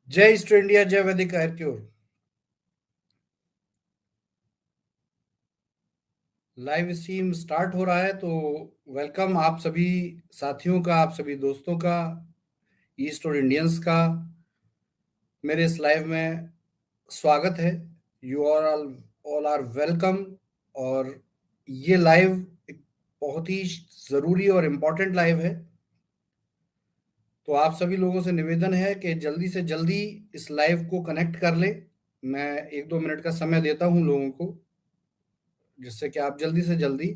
जय east India, जय वैदिक आर्क्योर। लाइव स्ट्रीम स्टार्ट हो रहा है तो वेलकम आप सभी साथियों का, आप सभी दोस्तों का, ईस्ट और इंडियंस का मेरे इस लाइव में स्वागत है। You are all are welcome. और ये लाइव एक बहुत ही ज़रूरी और इम्पोर्टेंट लाइव है। तो आप सभी लोगों से निवेदन है कि जल्दी से जल्दी इस लाइव को कनेक्ट कर लें। मैं 1-2 मिनट का समय देता हूं लोगों को, जिससे कि आप जल्दी से जल्दी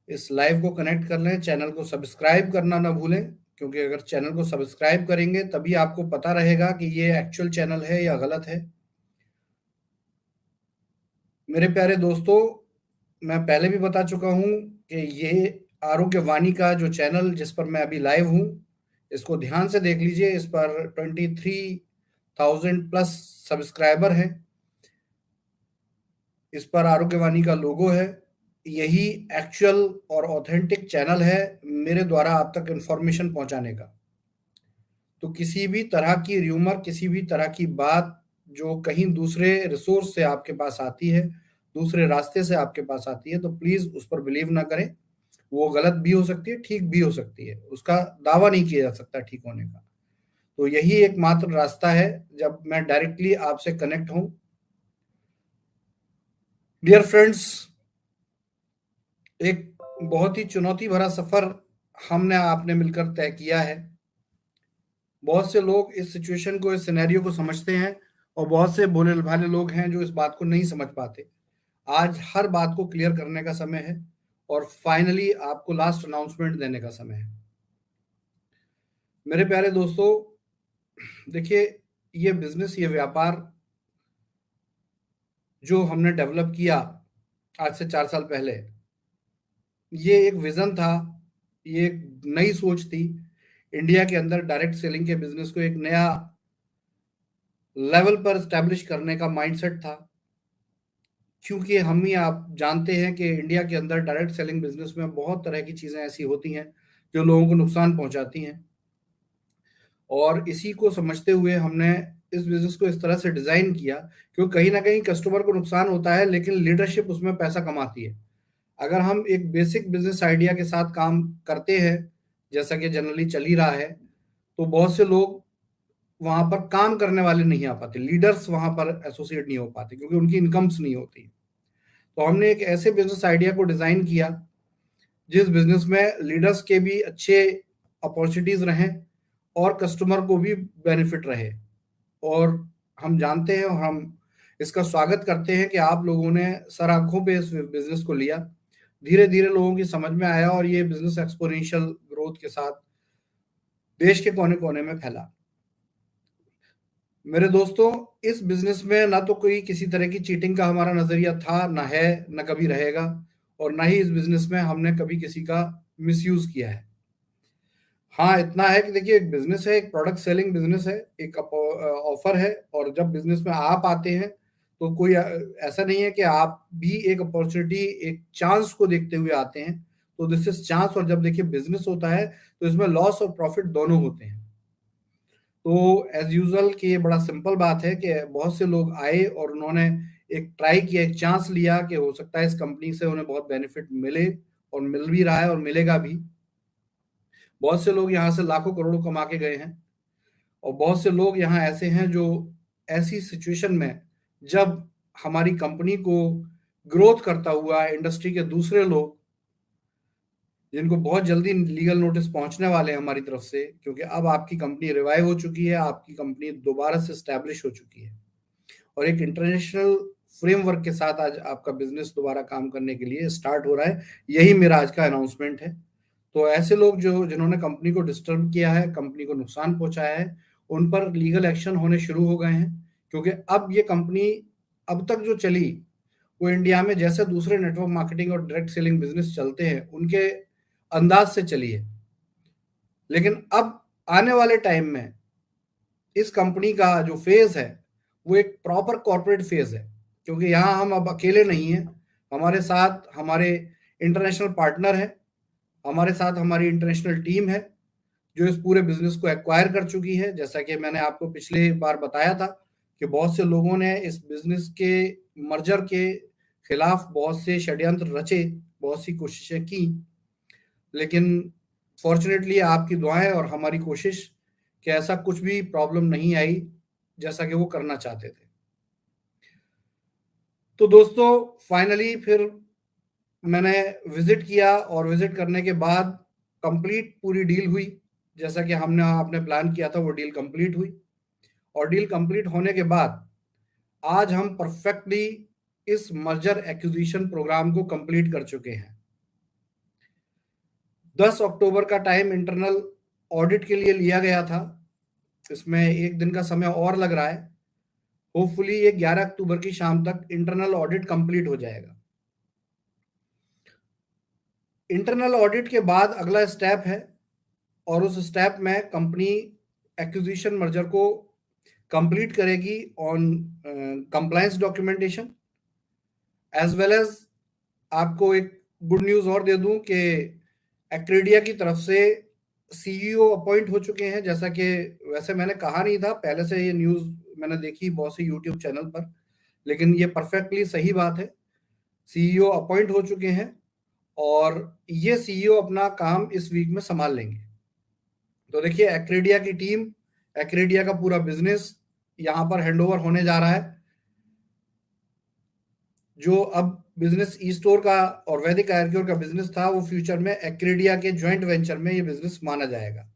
इस लाइव को कनेक्ट कर लें। चैनल को सब्सक्राइब करना ना भूलें, क्योंकि अगर चैनल को सब्सक्राइब करेंगे तभी आपको पता रहेगा कि ये एक्चुअल चैनल है या गलत है। मेरे प्यारे दोस्तों, मैं पहले भी बता चुका हूँ कि ये आरोग्य वाणी का जो चैनल जिस पर मैं अभी लाइव हूँ, इसको ध्यान से देख लीजिए। इस पर 23,000 प्लस सब्सक्राइबर हैं। इस पर आरोग्यवाणी का लोगो है। यही एक्चुअल और ऑथेंटिक चैनल है मेरे द्वारा आप तक इंफॉर्मेशन पहुंचाने का। तो किसी भी तरह की र्यूमर, किसी भी तरह की बात जो कहीं दूसरे रिसोर्स से आपके पास आती है, दूसरे रास्ते से आपके पास आती है, तो प्लीज उस पर बिलीव ना करें। वो गलत भी हो सकती है, ठीक भी हो सकती है, उसका दावा नहीं किया जा सकता ठीक होने का। तो यही एकमात्र रास्ता है जब मैं डायरेक्टली आपसे कनेक्ट हूं। डियर फ्रेंड्स, एक बहुत ही चुनौती भरा सफर हमने आपने मिलकर तय किया है। बहुत से लोग इस सिचुएशन को, इस सिनेरियो को समझते हैं, और बहुत से भोले भाले लोग हैं जो इस बात को नहीं समझ पाते। आज हर बात को क्लियर करने का समय है और फाइनली आपको लास्ट अनाउंसमेंट देने का समय है। मेरे प्यारे दोस्तों, देखिए, ये बिजनेस, ये व्यापार जो हमने डेवलप किया आज से 4 साल पहले, ये एक विजन था, ये एक नई सोच थी। इंडिया के अंदर डायरेक्ट सेलिंग के बिजनेस को एक नया लेवल पर स्टैब्लिश करने का माइंडसेट था। क्योंकि हम ही आप जानते हैं कि इंडिया के अंदर डायरेक्ट सेलिंग बिजनेस में बहुत तरह की चीज़ें ऐसी होती हैं जो लोगों को नुकसान पहुंचाती हैं। और इसी को समझते हुए हमने इस बिजनेस को इस तरह से डिज़ाइन किया, क्योंकि कहीं ना कहीं कस्टमर को नुकसान होता है लेकिन लीडरशिप उसमें पैसा कमाती है। अगर हम एक बेसिक बिजनेस आइडिया के साथ काम करते हैं, जैसा कि जनरली चल ही रहा है, तो बहुत से लोग वहां पर काम करने वाले नहीं आ पाते, लीडर्स वहां पर एसोसिएट नहीं हो पाते, क्योंकि उनकी इनकम्स नहीं होती। तो हमने एक ऐसे बिजनेस आइडिया को डिजाइन किया जिस बिजनेस में लीडर्स के भी अच्छे अपॉर्चुनिटीज रहें और कस्टमर को भी बेनिफिट रहे। और हम जानते हैं और हम इसका स्वागत करते हैं कि आप लोगों ने सर आंखों पे इस बिजनेस को लिया। धीरे धीरे लोगों की समझ में आया और ये बिजनेस एक्सपोनेंशियल ग्रोथ के साथ देश के कोने कोने में फैला। मेरे दोस्तों, इस बिजनेस में ना तो कोई किसी तरह की चीटिंग का हमारा नजरिया था, ना है, ना कभी रहेगा। और ना ही इस बिजनेस में हमने कभी किसी का मिसयूज किया है। हाँ, इतना है कि देखिए, एक बिजनेस है, एक प्रोडक्ट सेलिंग बिजनेस है, एक ऑफर है। और जब बिजनेस में आप आते हैं तो कोई ऐसा नहीं है कि आप भी एक अपॉर्चुनिटी, एक चांस को देखते हुए आते हैं। तो दिस इज चांस। और जब देखिए बिजनेस होता है तो इसमें लॉस और प्रॉफिट दोनों होते हैं। तो एज यूजुअल कि ये बड़ा सिंपल बात है कि बहुत से लोग आए और उन्होंने एक ट्राई किया, एक चांस लिया कि हो सकता है इस कंपनी से उन्हें बहुत बेनिफिट मिले, और मिल भी रहा है और मिलेगा भी। बहुत से लोग यहाँ से लाखों करोड़ों कमा के गए हैं, और बहुत से लोग यहाँ ऐसे हैं जो ऐसी सिचुएशन में, जब हमारी कंपनी को ग्रोथ करता हुआ इंडस्ट्री के दूसरे लोग, जिनको बहुत जल्दी लीगल नोटिस पहुंचने वाले हैं हमारी तरफ से, क्योंकि अब आपकी कंपनी रिवाइव हो चुकी है, आपकी कंपनी दोबारा से स्टैब्लिश हो चुकी है और एक इंटरनेशनल फ्रेमवर्क के साथ आज आपका बिजनेस दोबारा काम करने के लिए स्टार्ट हो रहा है। यही मेरा आज का अनाउंसमेंट है। तो ऐसे लोग जो जिन्होंने कंपनी को डिस्टर्ब किया है, कंपनी को नुकसान पहुंचाया है, उन पर लीगल एक्शन होने शुरू हो गए हैं। क्योंकि अब ये कंपनी, अब तक जो चली, वो इंडिया में जैसे दूसरे नेटवर्क मार्केटिंग और डायरेक्ट सेलिंग बिजनेस चलते हैं उनके अंदाज से चली है। लेकिन अब आने वाले टाइम में इस कंपनी का जो फेज है वो एक प्रॉपर कॉर्पोरेट फेज है, क्योंकि यहाँ हम अब अकेले नहीं हैं। हमारे साथ हमारे इंटरनेशनल पार्टनर है, हमारे साथ हमारी इंटरनेशनल टीम है, जो इस पूरे बिजनेस को एक्वायर कर चुकी है। जैसा कि मैंने आपको पिछले बार बताया था कि बहुत से लोगों ने इस बिजनेस के मर्जर के खिलाफ बहुत से षड्यंत्र रचे, बहुत सी कोशिशें की, लेकिन फॉर्चुनेटली आपकी दुआएं और हमारी कोशिश कि ऐसा कुछ भी प्रॉब्लम नहीं आई जैसा कि वो करना चाहते थे। तो दोस्तों फाइनली फिर मैंने विजिट किया और विजिट करने के बाद कंप्लीट पूरी डील हुई। जैसा कि हमने आपने प्लान किया था वो डील कंप्लीट हुई, और डील कंप्लीट होने के बाद आज हम परफेक्टली इस मर्जर एक्विजिशन प्रोग्राम को कंप्लीट कर चुके हैं। 10 अक्टूबर का टाइम इंटरनल ऑडिट के लिए लिया गया था। इसमें एक दिन का समय और लग रहा है। होपफुली ये 11 अक्टूबर की शाम तक इंटरनल ऑडिट कंप्लीट हो जाएगा। इंटरनल ऑडिट के बाद अगला स्टेप है, और उस स्टेप में कंपनी एक्विजिशन मर्जर को कंप्लीट करेगी on compliance documentation as well as. आपको एक गुड न्यूज और दे दूं कि एक्रेडिया की तरफ से सीईओ अपॉइंट हो चुके हैं। जैसा कि वैसे मैंने कहा नहीं था, पहले से ये न्यूज मैंने देखी बहुत से यूट्यूब चैनल पर, लेकिन ये परफेक्टली सही बात है। सीईओ अपॉइंट हो चुके हैं और ये सीईओ अपना काम इस वीक में संभाल लेंगे। तो देखिए एक्रेडिया की टीम, एक्रेडिया का पूरा बिजनेस यहां पर हैंडओवर होने जा रहा है। जो अब बिजनेस ई स्टोर का और वैदिक आयरक्योर का बिजनेस था, वो फ्यूचर में एक्रेडिया के ज्वाइंट वेंचर में ये बिजनेस माना जाएगा।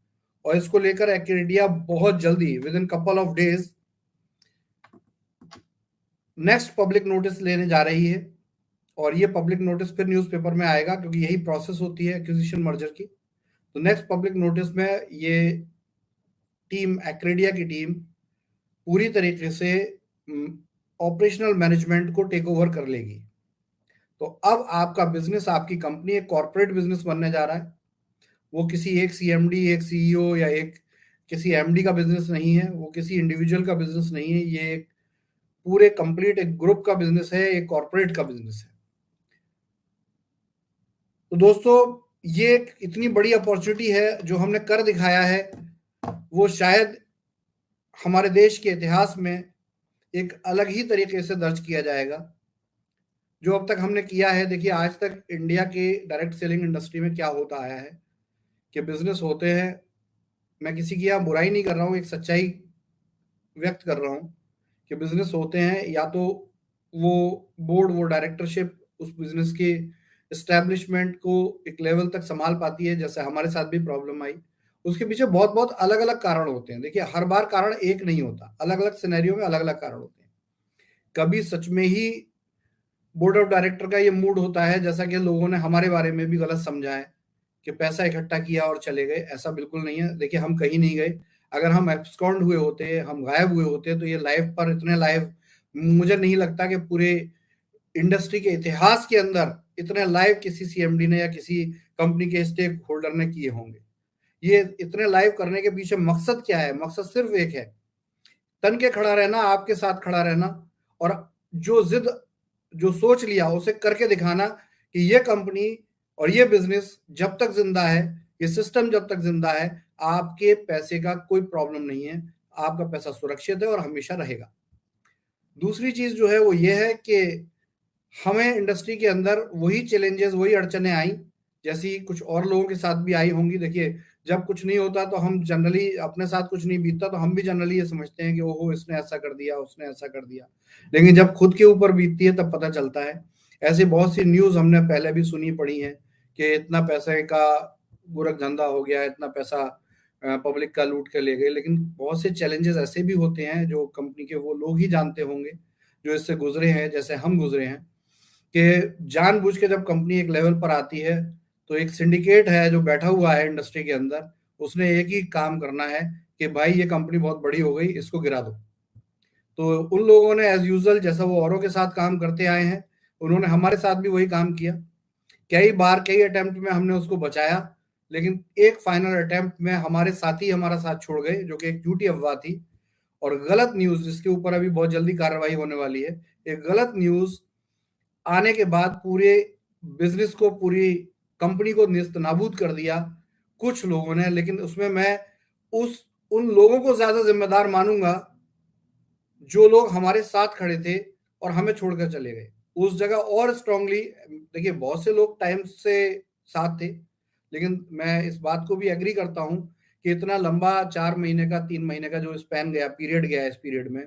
और इसको लेकर एक्रेडिया बहुत जल्दी with in couple of days next public notice लेने जा रही है। और ये पब्लिक नोटिस फिर न्यूज़पेपर में आएगा, क्योंकि यही प्रोसेस होती है एक्विजिशन मर्जर की। तो नेक्स्ट पब्लिक नोटिस में ये टीम, एक्रेडिया की टीम पूरी तरीके से ऑपरेशनल मैनेजमेंट को टेक ओवर कर लेगी। तो अब आपका बिजनेस, आपकी कंपनी एक कॉर्पोरेट बिजनेस बनने जा रहा है। वो किसी एक सीएमडी, एक सीईओ या एक किसी एमडी का बिजनेस नहीं है, वो किसी इंडिविजुअल का बिजनेस नहीं है। ये एक पूरे कंप्लीट एक ग्रुप का बिजनेस है, एक कॉर्पोरेट का बिजनेस है। तो दोस्तों ये एक इतनी बड़ी अपॉर्चुनिटी है जो हमने कर दिखाया है, वो शायद हमारे देश के इतिहास में एक अलग ही तरीके से दर्ज किया जाएगा जो अब तक हमने किया है। देखिए आज तक इंडिया के डायरेक्ट सेलिंग इंडस्ट्री में क्या होता आया है कि बिजनेस होते हैं, मैं किसी की यहाँ बुराई नहीं कर रहा हूँ, एक सच्चाई व्यक्त कर रहा हूँ कि बिजनेस होते हैं, या तो वो बोर्ड, वो डायरेक्टरशिप उस बिजनेस के एस्टेब्लिशमेंट को एक लेवल तक संभाल पाती है, जैसे हमारे साथ भी प्रॉब्लम आई। उसके पीछे बहुत बहुत अलग अलग कारण होते हैं। देखिए हर बार कारण एक नहीं होता, अलग अलग सिनेरियो में अलग अलग कारण होते हैं। कभी सच में ही बोर्ड ऑफ डायरेक्टर का ये मूड होता है, जैसा कि लोगों ने हमारे बारे में भी गलत समझा है कि पैसा इकट्ठा किया और चले गए। ऐसा बिल्कुल नहीं है। देखिए हम कहीं नहीं गए। अगर हम एब्सकॉन्ड हुए होते, हम गायब हुए होते, तो ये लाइव पर इतने लाइव मुझे नहीं लगता कि पूरे इंडस्ट्री के इतिहास के अंदर इतने लाइव किसी सीएमडी ने या किसी कंपनी के स्टेक होल्डर ने किए होंगे। ये इतने लाइव करने के पीछे मकसद क्या है? मकसद सिर्फ एक है, तन के खड़ा रहना, आपके साथ खड़ा रहना, और जो जिद, जो सोच लिया उसे करके दिखाना कि ये कंपनी और ये बिजनेस जब तक जिंदा है, ये सिस्टम जब तक जिंदा है, आपके पैसे का कोई प्रॉब्लम नहीं है, आपका पैसा सुरक्षित है और हमेशा रहेगा। दूसरी चीज जो है वो ये है कि हमें इंडस्ट्री के अंदर वही चैलेंजेस, वही अड़चने आई जैसी कुछ और लोगों के साथ भी आई होंगी। देखिए जब कुछ नहीं होता तो हम जनरली, अपने साथ कुछ नहीं बीतता तो हम भी जनरली ये समझते हैं कि ओहो इसने ऐसा कर दिया, उसने ऐसा कर दिया, लेकिन जब खुद के ऊपर बीतती है तब पता चलता है। ऐसी बहुत सी न्यूज हमने पहले भी सुनी पड़ी है कि इतना पैसे का गोरख धंधा हो गया, इतना पैसा पब्लिक का लूट के ले गए। लेकिन बहुत से चैलेंजेस ऐसे भी होते हैं जो कंपनी के वो लोग ही जानते होंगे जो इससे गुजरे हैं, जैसे हम गुजरे हैं, कि जानबूझ के जब कंपनी एक लेवल पर आती है तो एक सिंडिकेट है जो बैठा हुआ है इंडस्ट्री के अंदर, उसने एक ही काम करना है कि भाई ये कंपनी बहुत बड़ी हो गई, इसको गिरा दो। तो उन लोगों ने एज यूजुअल, जैसा वो औरों के साथ काम करते आए हैं, उन्होंने हमारे साथ भी वही काम किया। कई बार, कई अटेम्प्ट में हमने उसको बचाया, लेकिन एक फाइनल अटेम्प्ट में हमारे साथी हमारा साथ छोड़ गए, जो कि एक झूठी अफवाह थी और गलत न्यूज, जिसके ऊपर अभी बहुत जल्दी कार्रवाई होने वाली है। एक गलत न्यूज आने के बाद पूरे बिजनेस को, पूरी कंपनी को नेस्तनाबूद कर दिया। कुछ लोगों ने, लेकिन उसमें मैं उन लोगों को ज्यादा जिम्मेदार मानूंगा जो लोग हमारे साथ खड़े थे और हमें छोड़कर चले गए उस जगह। और स्ट्रांगली देखिए, बहुत से लोग टाइम से साथ थे, लेकिन मैं इस बात को भी एग्री करता हूं कि इतना लंबा 4 महीने का 3 महीने का जो स्पैन गया, पीरियड गया, इस पीरियड में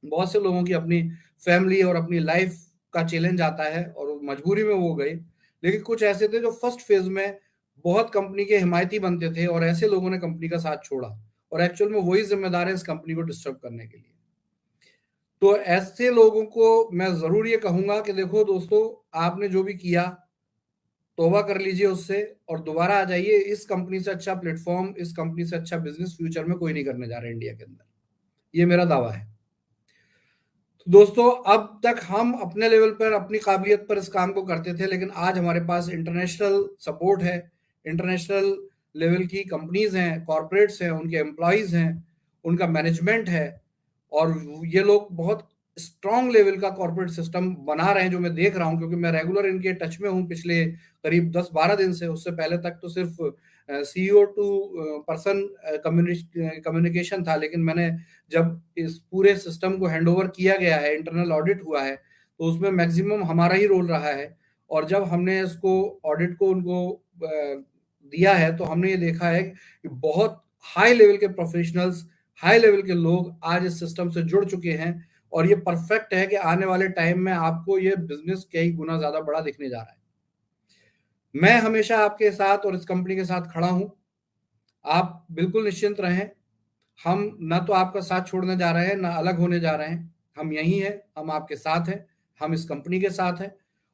बहुत से लोगों की अपनी फैमिली और अपनी लाइफ का चैलेंज आता है और मजबूरी में वो गए। लेकिन कुछ ऐसे थे जो फर्स्ट फेज में बहुत कंपनी के हिमायती बनते थे और ऐसे लोगों ने कंपनी का साथ छोड़ा और एक्चुअल में वही जिम्मेदार है इस कंपनी को डिस्टर्ब करने के लिए। तो ऐसे लोगों को मैं जरूर ये कहूंगा कि देखो दोस्तों, आपने जो भी किया तौबा कर लीजिए उससे और दोबारा आ जाइए। इस कंपनी से अच्छा प्लेटफॉर्म, इस कंपनी से अच्छा बिजनेस फ्यूचर में कोई नहीं करने जा रहा है इंडिया के अंदर। ये मेरा दावा है। तो दोस्तों, अब तक हम अपने लेवल पर अपनी काबिलियत पर इस काम को करते थे, लेकिन आज हमारे पास इंटरनेशनल सपोर्ट है, इंटरनेशनल लेवल की कंपनीज हैं, कॉरपोरेट्स हैं, उनके एम्प्लॉयज हैं, उनका मैनेजमेंट है और ये लोग बहुत स्ट्रॉन्ग लेवल का कॉर्पोरेट सिस्टम बना रहे हैं, जो मैं देख रहा हूं क्योंकि मैं रेगुलर इनके टच में हूं पिछले करीब 10-12 दिन से। उससे पहले तक तो सिर्फ सीईओ टू पर्सन कम्युनिकेशन था, लेकिन मैंने जब इस पूरे सिस्टम को हैंडओवर किया गया है, इंटरनल ऑडिट हुआ है, तो उसमें मैक्सिमम हमारा ही रोल रहा है। और जब हमने इसको ऑडिट को उनको दिया है, तो हमने ये देखा है कि बहुत हाई लेवल के प्रोफेशनल्स, हाई लेवल के लोग आज इस सिस्टम से जुड़ चुके हैं और ये परफेक्ट है कि आने वाले टाइम में आपको ये बिजनेस कई गुना ज्यादा बड़ा दिखने जा रहा है। मैं हमेशा आपके साथ और इस कंपनी के साथ खड़ा हूं, आप बिल्कुल निश्चिंत रहें। हम ना तो आपका साथ छोड़ने जा रहे हैं, ना अलग होने जा रहे हैं। हम यही हैं, हम आपके साथ हैं, हम इस कंपनी के साथ हैं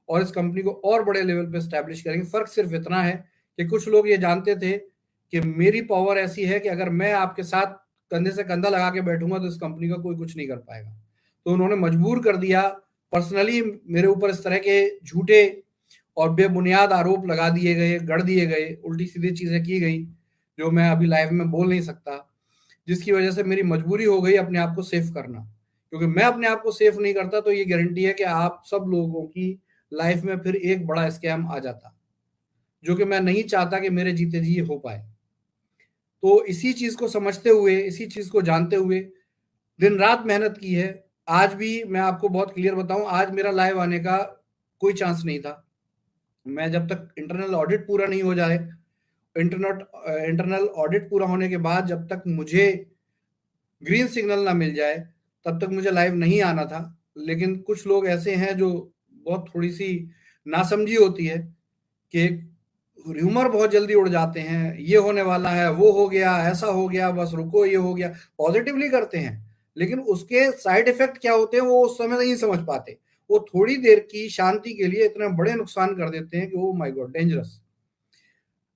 और इस कंपनी को और बड़े लेवल पे एस्टैब्लिश करेंगे। फर्क सिर्फ इतना है कि कुछ लोग ये जानते थे कि मेरी पावर ऐसी है कि अगर मैं आपके साथ कंधे से कंधा लगा के बैठूंगा तो इस कंपनी का कोई कुछ नहीं कर पाएगा। तो उन्होंने मजबूर कर दिया, पर्सनली मेरे ऊपर इस तरह के झूठे और बेबुनियाद आरोप लगा दिए गए, गढ़ दिए गए, उल्टी सीधी चीजें की गई जो मैं अभी लाइव में बोल नहीं सकता, जिसकी वजह से मेरी मजबूरी हो गई अपने आप को सेफ करना। क्योंकि मैं अपने आप को सेफ नहीं करता तो ये गारंटी है कि आप सब लोगों की लाइफ में फिर एक बड़ा स्कैम आ जाता, जो कि मैं नहीं चाहता कि मेरे जीते जी हो पाए। तो इसी चीज को समझते हुए, इसी चीज को जानते हुए दिन रात मेहनत की है। आज भी मैं आपको बहुत क्लियर बताऊं, आज मेरा लाइव आने का कोई चांस नहीं था। मैं जब तक इंटरनल ऑडिट पूरा नहीं हो जाए, इंटरनल ऑडिट पूरा होने के बाद जब तक मुझे ग्रीन सिग्नल ना मिल जाए, तब तक मुझे लाइव नहीं आना था। लेकिन कुछ लोग ऐसे हैं जो बहुत थोड़ी सी नासमझी होती है कि र्यूमर बहुत जल्दी उड़ जाते हैं, ये होने वाला है, वो हो गया, ऐसा हो गया, बस रुको, ये हो गया, पॉजिटिवली करते हैं। लेकिन उसके साइड इफेक्ट क्या होते हैं वो उस समय नहीं समझ पाते। वो थोड़ी देर की शांति के लिए इतने बड़े नुकसान कर देते हैं कि ओ माय गॉड, डेंजरस।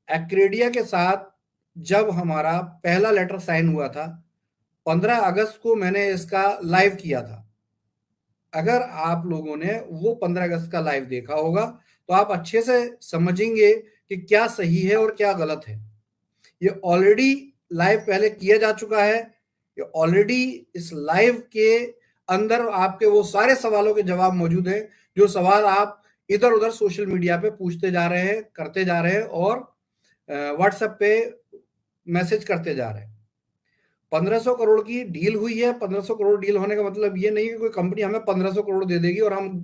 एक्रेडिया के साथ जब हमारा पहला लेटर साइन हुआ था, 15 अगस्त को मैंने इसका लाइव किया था। अगर आप लोगों ने वो 15 अगस्त का लाइव देखा होगा तो आप अच्छे से समझेंगे कि क्या सही है और क्या गलत है। ये ऑलरेडी लाइव पहले किया जा चुका है। ये ऑलरेडी इस लाइव के अंदर आपके वो सारे सवालों के जवाब मौजूद हैं, जो सवाल आप इधर उधर सोशल मीडिया पे पूछते जा रहे हैं, करते जा रहे हैं और व्हाट्सएप पे मैसेज करते जा रहे हैं। 1500 करोड़ की डील हुई है। 1500 करोड़ डील होने का मतलब ये नहीं कि कोई कंपनी हमें 1500 करोड़ दे देगी और हम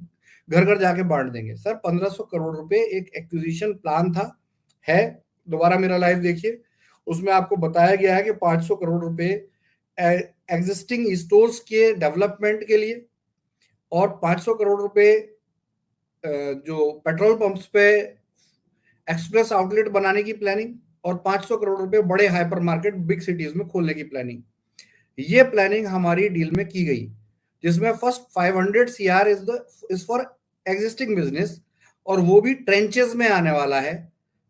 घर घर जाके बांट देंगे। सर, 1500 करोड़ रुपए एक एक्विजिशन प्लान था, है। दोबारा मेरा लाइव देखिए, उसमें आपको बताया गया है कि 500 करोड़ रुपए एग्जिस्टिंग स्टोर्स के डेवलपमेंट के लिए और 500 करोड़ रुपए जो पेट्रोल पंप्स पे एक्सप्रेस आउटलेट बनाने की प्लानिंग और 500 करोड़ रुपए बड़े हाइपर मार्केट बिग सिटीज में खोलने की प्लानिंग। ये प्लानिंग हमारी डील में की गई, जिसमें first 500 CR is for existing business और वो भी ट्रेंचेस में आने वाला है।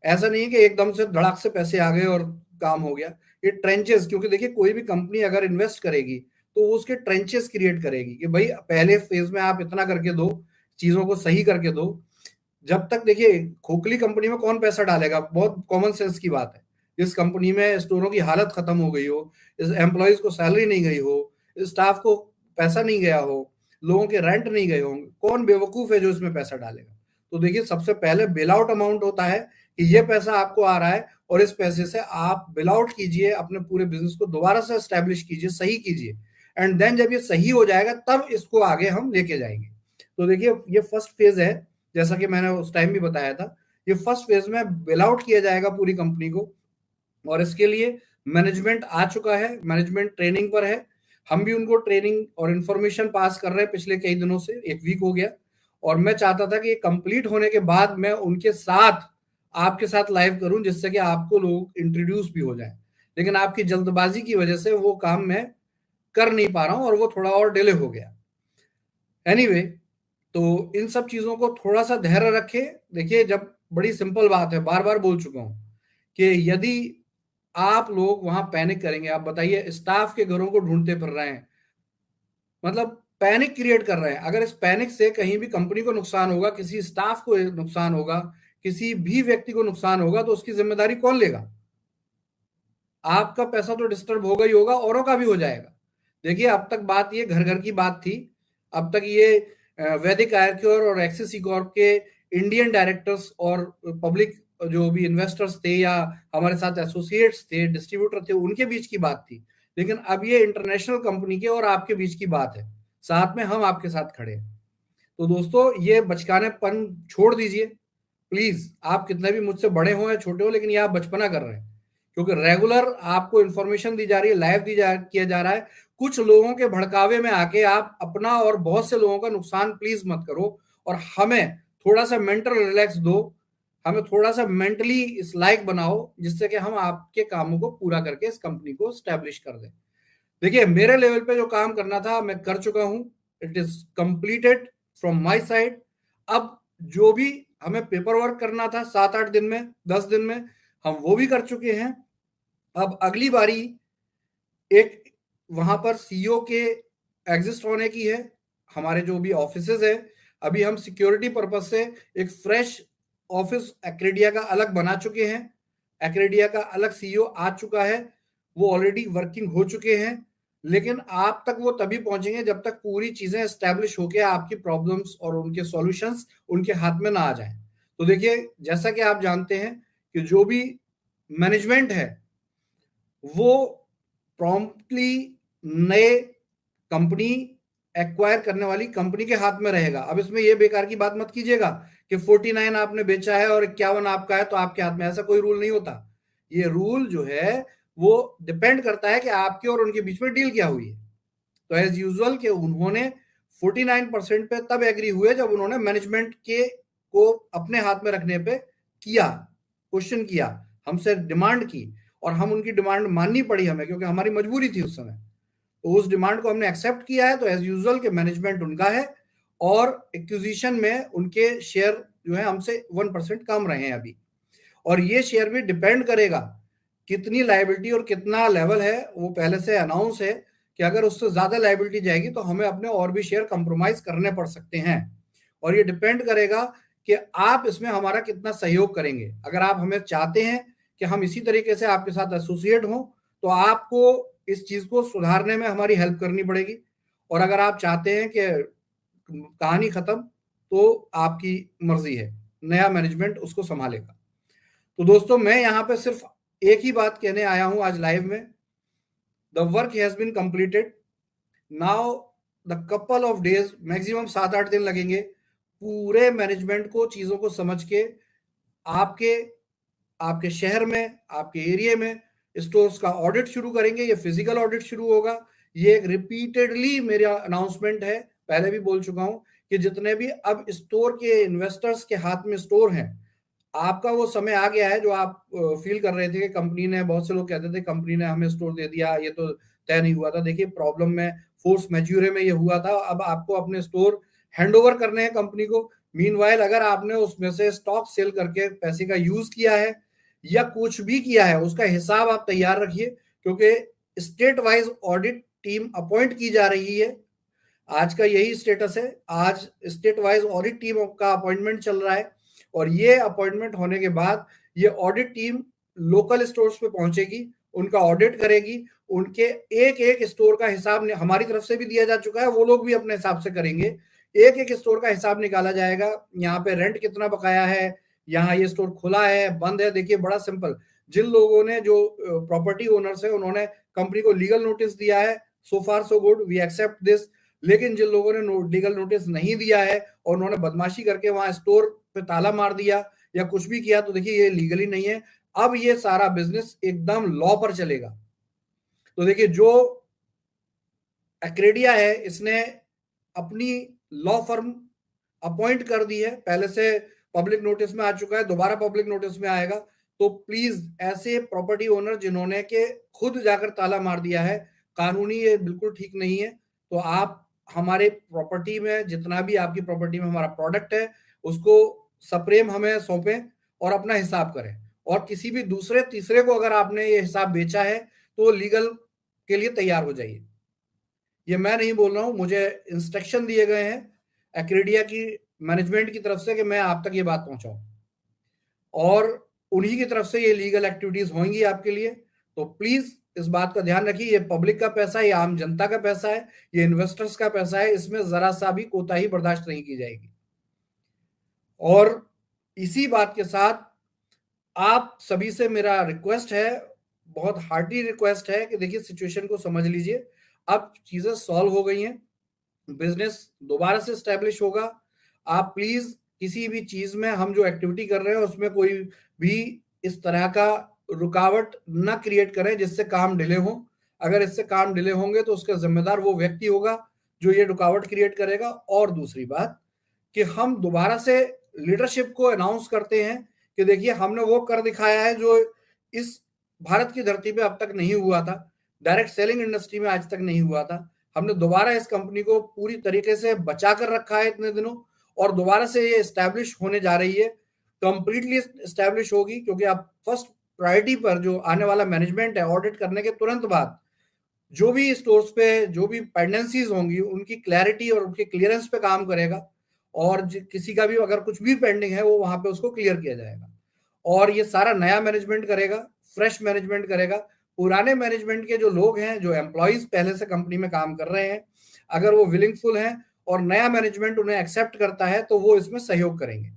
ऐसा नहीं है कि एकदम से धड़ाक से पैसे आ गए और काम हो गया। ये ट्रेंचेस, क्योंकि देखिए कोई भी कंपनी अगर इन्वेस्ट करेगी तो वो उसके ट्रेंचेस क्रिएट करेगी कि भाई पहले फेज में आप इतना करके दो, चीजों को सही करके दो। जब तक देखिए खोखली कंपनी में कौन पैसा डालेगा, बहुत कॉमन सेंस की बात है। इस कंपनी में स्टोरों की हालत खत्म हो गई हो, इस एम्प्लॉयज को सैलरी नहीं गई हो, स्टाफ को पैसा नहीं गया हो, लोगों के रेंट नहीं गए होंगे, कौन बेवकूफ है जो इसमें पैसा डालेगा। तो देखिए सबसे पहले बेल आउट अमाउंट होता है कि ये पैसा आपको आ रहा है और इस पैसे से आप बिल आउट कीजिए, अपने पूरे बिजनेस को दोबारा से एस्टेब्लिश कीजिए, सही कीजिए, एंड देन जब ये सही हो जाएगा तब इसको आगे हम लेके जाएंगे। तो देखिए ये फर्स्ट फेज है, जैसा कि मैंने उस टाइम भी बताया था, ये फर्स्ट फेज में बिल आउट किया जाएगा पूरी कंपनी को, और इसके लिए मैनेजमेंट आ चुका है, मैनेजमेंट ट्रेनिंग पर है, हम भी उनको ट्रेनिंग और इन्फॉर्मेशन पास कर रहे हैं पिछले कई दिनों से, 1 वीक हो गया, और मैं चाहता था कि ये कंप्लीट होने के बाद मैं उनके साथ आपके साथ लाइव करूं, जिससे कि आपको लोग इंट्रोड्यूस भी हो जाए, लेकिन आपकी जल्दबाजी की वजह से वो काम मैं कर नहीं पा रहा हूं और वो थोड़ा और डिले हो गया। एनीवे, तो इन सब चीजों को थोड़ा सा धैर्य रखें। देखिए, जब बड़ी सिंपल बात है, बार बार बोल चुका हूं कि यदि आप लोग वहां पैनिक करेंगे, आप बताइए, स्टाफ के घरों को ढूंढते फिर रहे हैं, मतलब पैनिक क्रिएट कर रहे हैं, अगर इस पैनिक से कहीं भी कंपनी को नुकसान होगा, किसी स्टाफ को नुकसान होगा, किसी भी व्यक्ति को नुकसान होगा, तो उसकी जिम्मेदारी कौन लेगा? आपका पैसा तो डिस्टर्ब होगा ही होगा, औरों का भी हो जाएगा। देखिए, अब तक बात ये घर घर की बात थी, अब तक ये वैदिक आयरक्योर और एक्सिस कॉर्प के इंडियन डायरेक्टर्स और पब्लिक जो भी इन्वेस्टर्स थे या हमारे साथ एसोसिएट्स थे, डिस्ट्रीब्यूटर थे, उनके बीच की बात थी, लेकिन अब ये इंटरनेशनल कंपनी के और आपके बीच की बात है, साथ में हम आपके साथ खड़े हैं। तो दोस्तों, ये बचकानेपन छोड़ दीजिए प्लीज, आप कितने भी मुझसे बड़े हो या छोटे हो, लेकिन ये आप बचपना कर रहे हैं, क्योंकि रेगुलर आपको इंफॉर्मेशन दी जा रही है, लाइव किया जा रहा है, कुछ लोगों के भड़कावे में आके आप अपना और बहुत से लोगों का नुकसान प्लीज मत करो, और हमें थोड़ा सा मेंटल रिलैक्स दो, हमें थोड़ा सा मेंटली इस लायक बनाओ, जिससे कि हम आपके कामों को पूरा करके इस कंपनी को स्टैब्लिश कर दें। देखिए, मेरे लेवल पे जो काम करना था मैं कर चुका हूं, it is completed from my side. अब जो भी हमें पेपर वर्क करना था 7-8 दिन में, 10 दिन में, हम वो भी कर चुके हैं। अब अगली बारी एक वहां पर सीईओ के एग्जिस्ट होने की है, हमारे जो भी ऑफिसेज है, अभी हम सिक्योरिटी पर्पज से एक फ्रेश ऑफिस एक्रेडिया का अलग बना चुके हैं, एक्रेडिया का अलग सीईओ आ चुका है, वो ऑलरेडी वर्किंग हो चुके हैं, लेकिन आप तक वो तभी पहुंचेंगे जब तक पूरी चीजें एस्टेब्लिश होके आपकी प्रॉब्लम्स और उनके सॉल्यूशंस उनके हाथ में ना आ जाए। तो देखिए, जैसा कि आप जानते हैं कि जो भी मैनेजमेंट है वो प्रॉम्प्टली नए कंपनी एक्वायर करने वाली कंपनी के हाथ में रहेगा। अब इसमें ये बेकार की बात मत कीजिएगा कि 49 आपने बेचा है और 51 आपका है तो आपके हाथ में, ऐसा कोई रूल नहीं होता। ये रूल जो है वो डिपेंड करता है कि आपके और उनके बीच में डील क्या हुई है। तो एज यूजुअल कि उन्होंने 49% पे तब एग्री हुए जब उन्होंने मैनेजमेंट के को अपने हाथ में रखने पे किया, क्वेश्चन किया, हमसे डिमांड की, और हम उनकी डिमांड माननी पड़ी हमें, क्योंकि हमारी मजबूरी थी उस समय। तो उस डिमांड को हमने एक्सेप्ट किया है, तो एज यूजुअल के मैनेजमेंट उनका है, और एक्विजिशन में उनके शेयर जो है हमसे 1% कम रहे हैं अभी, और ये शेयर भी डिपेंड करेगा कितनी लायबिलिटी और कितना लेवल है, वो पहले से अनाउंस है कि अगर उससे ज्यादा लायबिलिटी जाएगी तो हमें अपने और भी शेयर कंप्रोमाइज करने पड़ सकते हैं, और ये डिपेंड करेगा कि आप इसमें हमारा कितना सहयोग करेंगे। अगर आप हमें चाहते हैं कि हम इसी तरीके से आपके साथ एसोसिएट हों, तो आपको इस चीज को सुधारने में हमारी हेल्प करनी पड़ेगी, और अगर आप चाहते हैं कि कहानी खत्म, तो आपकी मर्जी है, नया मैनेजमेंट उसको संभालेगा। तो दोस्तों, मैं यहाँ पे सिर्फ एक ही बात कहने आया हूं आज लाइव में, the work has been completed now, the couple of days, maximum 7-8 दिन लगेंगे पूरे मैनेजमेंट को चीजों को समझ के आपके आपके शहर में, आपके एरिया में स्टोर्स का ऑडिट शुरू करेंगे। ये फिजिकल ऑडिट शुरू होगा, ये एक रिपीटेडली मेरा अनाउंसमेंट है, पहले भी बोल चुका हूं कि जितने भी अब स्टोर के इन्वेस्टर्स के हाथ में स्टोर हैं, आपका वो समय आ गया है जो आप फील कर रहे थे कि कंपनी ने, बहुत से लोग कहते थे कंपनी ने हमें स्टोर दे दिया, ये तो तय नहीं हुआ था। देखिए, प्रॉब्लम में फोर्स मैज्यूरे में ये हुआ था, अब आपको अपने स्टोर हैंडओवर करने हैं कंपनी को। मीनवाइल अगर आपने उसमें से स्टॉक सेल करके पैसे का यूज किया है या कुछ भी किया है, उसका हिसाब आप तैयार रखिए, क्योंकि state wise audit team appoint की जा रही है। आज का यही स्टेटस है, आज स्टेट वाइज ऑडिट टीम का अपॉइंटमेंट चल रहा है, और ये अपॉइंटमेंट होने के बाद ये ऑडिट टीम लोकल स्टोर्स पे पहुंचेगी, उनका ऑडिट करेगी, उनके एक एक स्टोर का हिसाब हमारी तरफ से भी दिया जा चुका है, वो लोग भी अपने हिसाब से करेंगे। एक एक स्टोर का हिसाब निकाला जाएगा, यहाँ पे रेंट कितना बकाया है, यहाँ ये स्टोर खुला है, बंद है। देखिए बड़ा सिंपल, जिन लोगों ने जो प्रॉपर्टी ओनर्स है उन्होंने कंपनी को लीगल नोटिस दिया है, so far so good, we accept this. लेकिन जिन लोगों ने लीगल नोटिस नहीं दिया है और उन्होंने बदमाशी करके वहां स्टोर पे ताला मार दिया या कुछ भी किया, तो देखिए ये लीगली नहीं है। अब ये सारा बिजनेस एकदम लॉ पर चलेगा। तो देखिए जो एक्रेडिया है इसने अपनी लॉ फर्म अपॉइंट कर दी है, पहले से पब्लिक नोटिस में आ चुका है, दोबारा पब्लिक नोटिस में आएगा। तो प्लीज ऐसे प्रॉपर्टी ओनर जिन्होंने के खुद जाकर ताला मार दिया है, कानूनी ये बिल्कुल ठीक नहीं है। तो आप हमारे प्रॉपर्टी में जितना भी आपकी प्रॉपर्टी में हमारा प्रोडक्ट है उसको सप्रेम हमें सौंपें और अपना हिसाब करें। और किसी भी दूसरे तीसरे को अगर आपने ये हिसाब बेचा है तो लीगल के लिए तैयार हो जाइए। ये मैं नहीं बोल रहा हूं, मुझे इंस्ट्रक्शन दिए गए हैं एक्रेडिया की मैनेजमेंट की तरफ से कि मैं आप तक ये बात पहुंचाऊं, और उन्हीं की तरफ से ये लीगल एक्टिविटीज होंगी आपके लिए। तो प्लीज इस बात का ध्यान रखिए, ये पब्लिक का पैसा है, ये आम जनता का पैसा है, ये इन्वेस्टर्स का पैसा है, इसमें जरा सा भी कोताही बर्दाश्त नहीं की जाएगी। और इसी बात के साथ आप सभी से मेरा रिक्वेस्ट है, बहुत हार्टी रिक्वेस्ट है कि देखिए सिचुएशन को समझ लीजिए। अब चीजें सॉल्व हो गई हैं, बिजनेस दोबारा से स्टैब्लिश होगा। आप प्लीज किसी भी चीज में हम जो एक्टिविटी कर रहे हैं उसमें कोई भी इस तरह का रुकावट ना क्रिएट करें जिससे काम डिले हो। अगर इससे काम डिले होंगे तो उसका जिम्मेदार वो व्यक्ति होगा जो ये रुकावट क्रिएट करेगा। और दूसरी बात कि हम दोबारा से लीडरशिप को अनाउंस करते हैं कि देखिए हमने वो कर दिखाया है जो इस भारत की धरती पे अब तक नहीं हुआ था, डायरेक्ट सेलिंग इंडस्ट्री में आज तक नहीं हुआ था। हमने दोबारा इस कंपनी को पूरी तरीके से बचा कर रखा है इतने दिनों, और दोबारा से ये एस्टैब्लिश होने जा रही है, कंप्लीटली एस्टैब्लिश होगी। क्योंकि आप फर्स्ट प्रायोरिटी पर जो आने वाला मैनेजमेंट है, ऑडिट करने के तुरंत बाद जो भी स्टोर्स पे जो भी पेंडेंसीज होंगी उनकी क्लैरिटी और उनके क्लियरेंस पे काम करेगा। और किसी का भी अगर कुछ भी पेंडिंग है वो वहां पे उसको क्लियर किया जाएगा। और ये सारा नया मैनेजमेंट करेगा, फ्रेश मैनेजमेंट करेगा। पुराने मैनेजमेंट के जो लोग हैं, जो एम्प्लॉयज पहले से कंपनी में काम कर रहे हैं, अगर वो विलिंगफुल हैं और नया मैनेजमेंट उन्हें एक्सेप्ट करता है तो वो इसमें सहयोग करेंगे।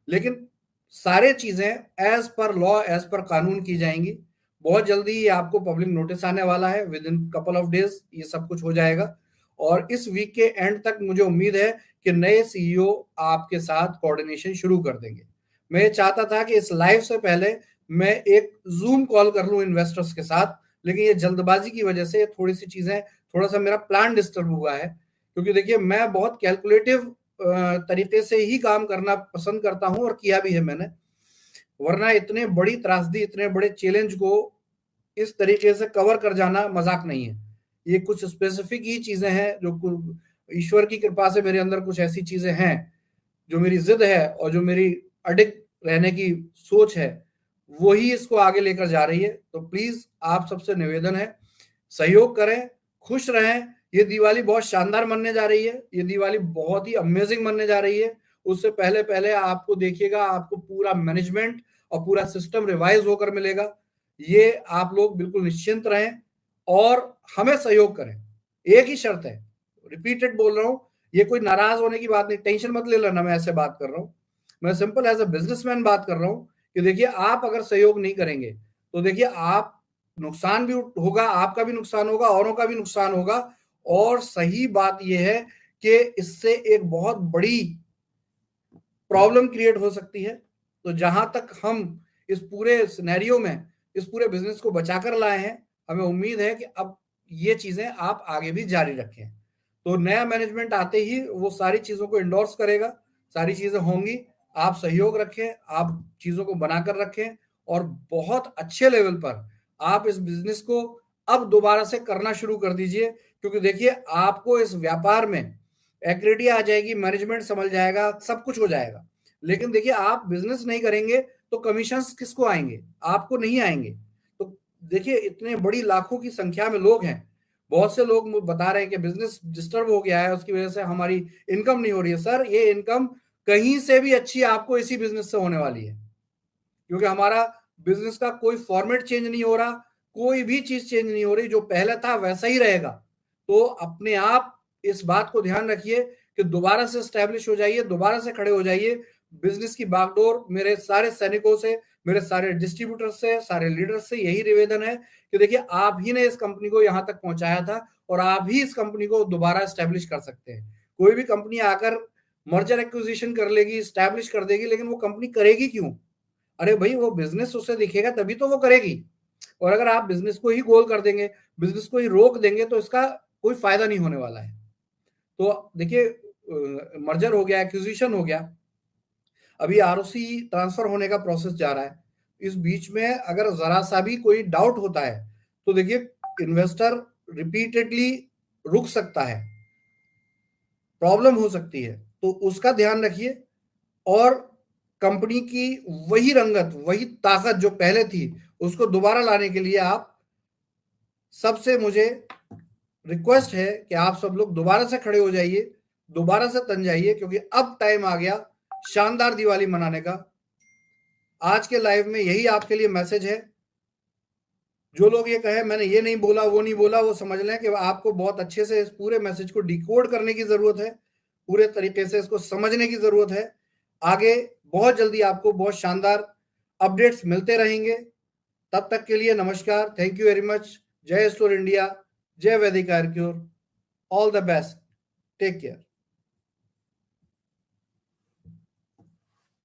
लेकिन सारे चीजें as per law, as per कानून की जाएंगी। बहुत जल्दी ये आपको पब्लिक नोटिस आने वाला है, with in couple of days ये सब कुछ हो जाएगा। और इस वीक के एंड तक मुझे उम्मीद है कि नए सीईओ आपके साथ कोऑर्डिनेशन शुरू कर देंगे। मैं ये चाहता था कि इस लाइव से पहले मैं एक जूम कॉल कर लूं इन्वेस्टर्स के साथ, लेकिन ये जल्दबाजी की वजह से थोड़ी सी चीजें, थोड़ा सा मेरा प्लान डिस्टर्ब हुआ है। क्योंकि देखिए मैं बहुत कैलकुलेटिव तरीके से ही काम करना पसंद करता हूं और किया भी है मैंने। वरना इतने बड़ी त्रासदी, इतने बड़े चैलेंज को इस तरीके से कवर कर जाना मजाक नहीं है। ये कुछ स्पेसिफिक ही चीजें हैं जो ईश्वर की कृपा से मेरे अंदर कुछ ऐसी चीजें हैं, जो मेरी जिद है और जो मेरी अडिग रहने की सोच है, वही इसको आगे लेकर जा रही है। तो प्लीज आप सबसे निवेदन है, सहयोग करें, खुश रहें। ये दिवाली बहुत शानदार मनने जा रही है, ये दिवाली बहुत ही अमेजिंग मनने जा रही है। उससे पहले पहले आपको देखिएगा, आपको पूरा मैनेजमेंट और पूरा सिस्टम रिवाइज होकर मिलेगा। ये आप लोग बिल्कुल निश्चिंत रहें और हमें सहयोग करें। एक ही शर्त है, रिपीटेड बोल रहा हूं, ये कोई नाराज होने की बात नहीं, टेंशन मत ले लेना, मैं ऐसे बात कर रहा हूं। मैं सिंपल एज अ बिजनेसमैन बात कर रहा हूं कि देखिए आप अगर सहयोग नहीं करेंगे तो देखिए आप नुकसान भी होगा, आपका भी नुकसान होगा, औरों का भी नुकसान होगा। और सही बात यह है कि इससे एक बहुत बड़ी प्रॉब्लम क्रिएट हो सकती है। तो जहां तक हम इस पूरे सिनेरियो में इस पूरे बिजनेस को बचाकर लाए हैं, हमें उम्मीद है कि अब ये चीजें आप आगे भी जारी रखें। तो नया मैनेजमेंट आते ही वो सारी चीजों को इंडोर्स करेगा, सारी चीजें होंगी। आप सहयोग रखें, आप चीजों को बनाकर रखें और बहुत अच्छे लेवल पर आप इस बिजनेस को अब दोबारा से करना शुरू कर दीजिए। क्योंकि देखिए आपको इस व्यापार में एक्रेडिटी आ जाएगी, मैनेजमेंट संभल जाएगा, सब कुछ हो जाएगा। लेकिन देखिए आप बिजनेस नहीं करेंगे तो कमीशंस किसको आएंगे? आपको नहीं आएंगे। तो देखिए इतने बड़ी लाखों की संख्या में लोग हैं, बहुत से लोग बता रहे हैं कि बिजनेस डिस्टर्ब हो गया है, उसकी वजह से हमारी इनकम नहीं हो रही है। सर ये इनकम कहीं से भी अच्छी आपको इसी बिजनेस से होने वाली है। क्योंकि हमारा बिजनेस का कोई फॉर्मेट चेंज नहीं हो रहा, कोई भी चीज चेंज नहीं हो रही, जो पहले था वैसा ही रहेगा। तो अपने आप इस बात को ध्यान रखिए कि दोबारा से स्टैब्लिश हो जाइए, दोबारा से खड़े हो जाइए। बिजनेस की बागडोर मेरे सारे सैनिकों से, मेरे सारे डिस्ट्रीब्यूटर से, सारे लीडर से यही निवेदन है कि देखिए आप ही ने इस कंपनी को यहां तक पहुंचाया था और आप ही इस कंपनी को दोबारा एस्टेब्लिश कर सकते हैं। कोई भी कंपनी आकर मर्जर एक्विजिशन कर लेगी, एस्टेब्लिश कर देगी, लेकिन वो कंपनी करेगी क्यों? अरे भाई वो बिजनेस उसे दिखेगा तभी तो वो करेगी। और अगर आप बिजनेस को ही गोल कर देंगे, बिजनेस को ही रोक देंगे, तो इसका कोई फायदा नहीं होने वाला है। तो देखिए मर्जर हो गया, एक्विजिशन हो गया, अभी आरओसी ट्रांसफर होने का प्रोसेस जा रहा है। इस बीच में अगर जरा सा भी कोई डाउट होता है तो देखिए इन्वेस्टर रिपीटेडली रुक सकता है, प्रॉब्लम हो सकती है, तो उसका ध्यान रखिए। और कंपनी की वही रंगत, वही ताकत जो पहले थी, उसको दोबारा लाने के लिए आप सबसे मुझे रिक्वेस्ट है कि आप सब लोग दोबारा से खड़े हो जाइए, दोबारा से तन जाइए, क्योंकि अब टाइम आ गया शानदार दिवाली मनाने का। आज के लाइव में यही आपके लिए मैसेज है। जो लोग ये कहे मैंने ये नहीं बोला, वो नहीं बोला, वो समझ लें कि आपको बहुत अच्छे से इस पूरे मैसेज को डिकोड करने की जरूरत है, पूरे तरीके से इसको समझने की जरूरत है। आगे बहुत जल्दी आपको बहुत शानदार अपडेट्स मिलते रहेंगे। तब तक के लिए नमस्कार, थैंक यू वेरी मच। जय स्टोर इंडिया, जय वैदिक आर्क्योर, all the best, take care.